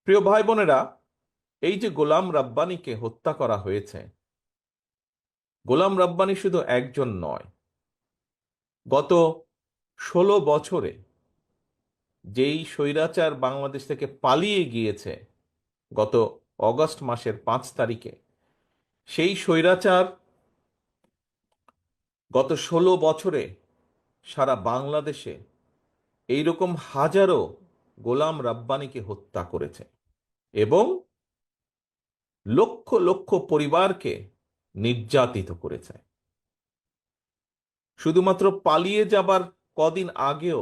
প্রিয় ভাই বোনেরা, এই যে গোলাম রাব্বানিকে হত্যা করা হয়েছে, গোলাম রাব্বানি শুধু একজন নয়। গত 16 বছরে যেই স্বৈরাচার বাংলাদেশ থেকে পালিয়ে গিয়েছে গত অগস্ট মাসের 5 তারিখে, সেই স্বৈরাচার গত 16 বছরে সারা বাংলাদেশে এইরকম হাজারো গোলাম রাব্বানিকে হত্যা করেছে এবং লক্ষ লক্ষ পরিবারকে নির্যাতিত করেছে। শুধুমাত্র পালিয়ে যাবার কদিন আগেও,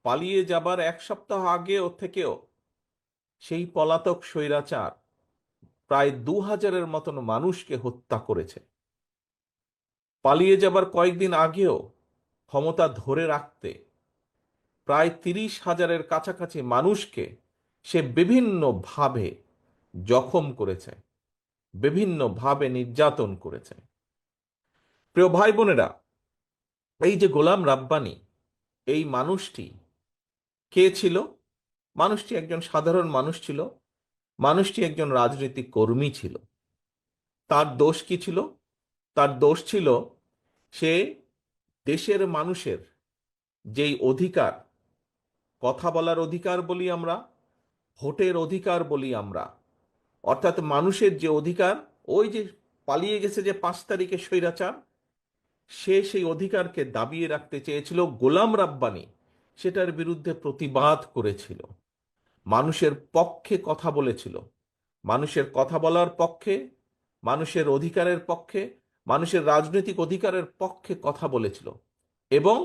পালিয়ে যাবার 1 সপ্তাহ আগেও থেকেও সেই পলাতক স্বৈরাচার প্রায় 2000-এর মতন মানুষকে হত্যা করেছে। পালিয়ে যাবার কয়েকদিন আগেও ক্ষমতা ধরে রাখতে প্রায় 30,000-এর কাছাকাছি মানুষকে সে বিভিন্নভাবে জখম করেছে, বিভিন্নভাবে নির্যাতন করেছে। প্রিয় ভাই বোনেরা, এই যে গোলাম রাব্বানি, এই মানুষটি কে ছিল? মানুষটি একজন সাধারণ মানুষ ছিল। মানুষটি একজন রাজনৈতিক কর্মী ছিল। তার দোষ কি ছিল? তার দোষ ছিল সে দেশের মানুষের যেই অধিকার, কথা বলার অধিকার বলি আমরা, ভোটের অধিকার বলি আমরা, অর্থাৎ মানুষের যে অধিকার, ওই যে পালিয়ে গেছে যে 5 তারিখে স্বৈরাচার, সে সেই অধিকারকে দাবিয়ে রাখতে চেয়েছিল। গোলাম রাব্বানি সেটার বিরুদ্ধে প্রতিবাদ করেছিল, মানুষের পক্ষে কথা বলেছিল, মানুষের কথা বলার পক্ষে, মানুষের অধিকারের পক্ষে, মানুষের রাজনৈতিক অধিকারের পক্ষে কথা বলেছিল। এবং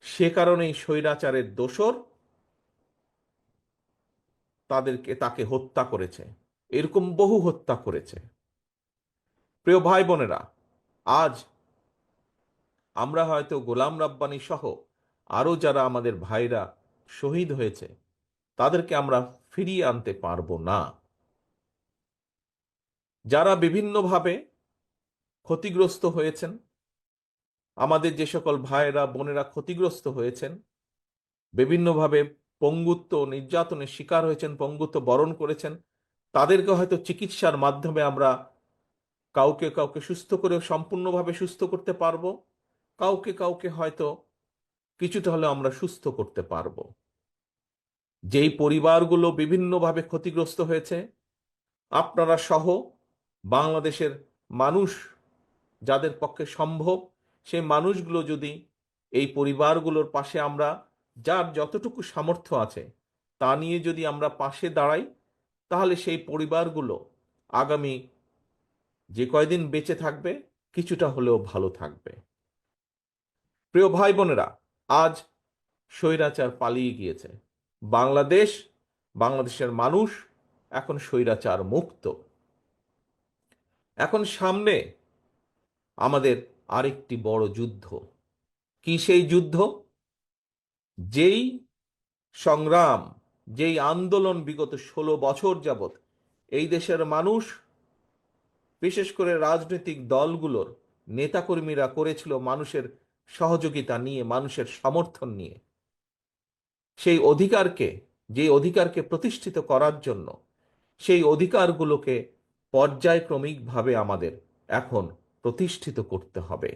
সে কারণেই স্বৈরাচারের দোসর তাকে হত্যা করেছে, এরকম বহু হত্যা করেছে। প্রিয় ভাই বোনেরা, আজ আমরা হয়তো গোলাম রাব্বানি সহ আরো যারা আমাদের ভাইরা শহীদ হয়েছে তাদেরকে আমরা ফিরিয়ে আনতে পারবো না। যারা বিভিন্নভাবে ক্ষতিগ্রস্ত হয়েছেন, আমাদের যে সকল ভাইয়েরা বোনেরা ক্ষতিগ্রস্ত হয়েছেন, বিভিন্নভাবে পঙ্গুত্ব নির্যাতনের শিকার হয়েছেন, পঙ্গুত্ব বরণ করেছেন, তাদেরকে হয়তো চিকিৎসার মাধ্যমে আমরা কাউকে কাউকে সুস্থ করে সম্পূর্ণভাবে সুস্থ করতে পারবো, কাউকে কাউকে হয়তো কিছুটা হলেও আমরা সুস্থ করতে পারবো। যেই পরিবারগুলো বিভিন্নভাবে ক্ষতিগ্রস্ত হয়েছে, আপনারা সহ বাংলাদেশের মানুষ যাদের পক্ষে সম্ভব, সেই মানুষগুলো যদি এই পরিবারগুলোর পাশে আমরা যার যতটুকু সামর্থ্য আছে তা নিয়ে যদি আমরা পাশে দাঁড়াই, তাহলে সেই পরিবারগুলো আগামী যে কয়দিন বেঁচে থাকবে কিছুটা হলেও ভালো থাকবে। প্রিয় ভাই বোনেরা, আজ স্বৈরাচার পালিয়ে গিয়েছে। বাংলাদেশ, বাংলাদেশের মানুষ এখন স্বৈরাচার মুক্ত। এখন সামনে আমাদের আরেকটি বড় যুদ্ধ। কি সেই যুদ্ধ? যেই সংগ্রাম, যেই আন্দোলন বিগত 16 বছর যাবৎ এই দেশের মানুষ, বিশেষ করে রাজনৈতিক দলগুলোর নেতাকর্মীরা করেছিল মানুষের সহযোগিতা নিয়ে, মানুষের সমর্থন নিয়ে, সেই অধিকারকে, যে অধিকারকে প্রতিষ্ঠিত করার জন্য, সেই অধিকারগুলোকে পর্যায়ক্রমিকভাবে আমাদের এখন প্রতিষ্ঠিত করতে হবে।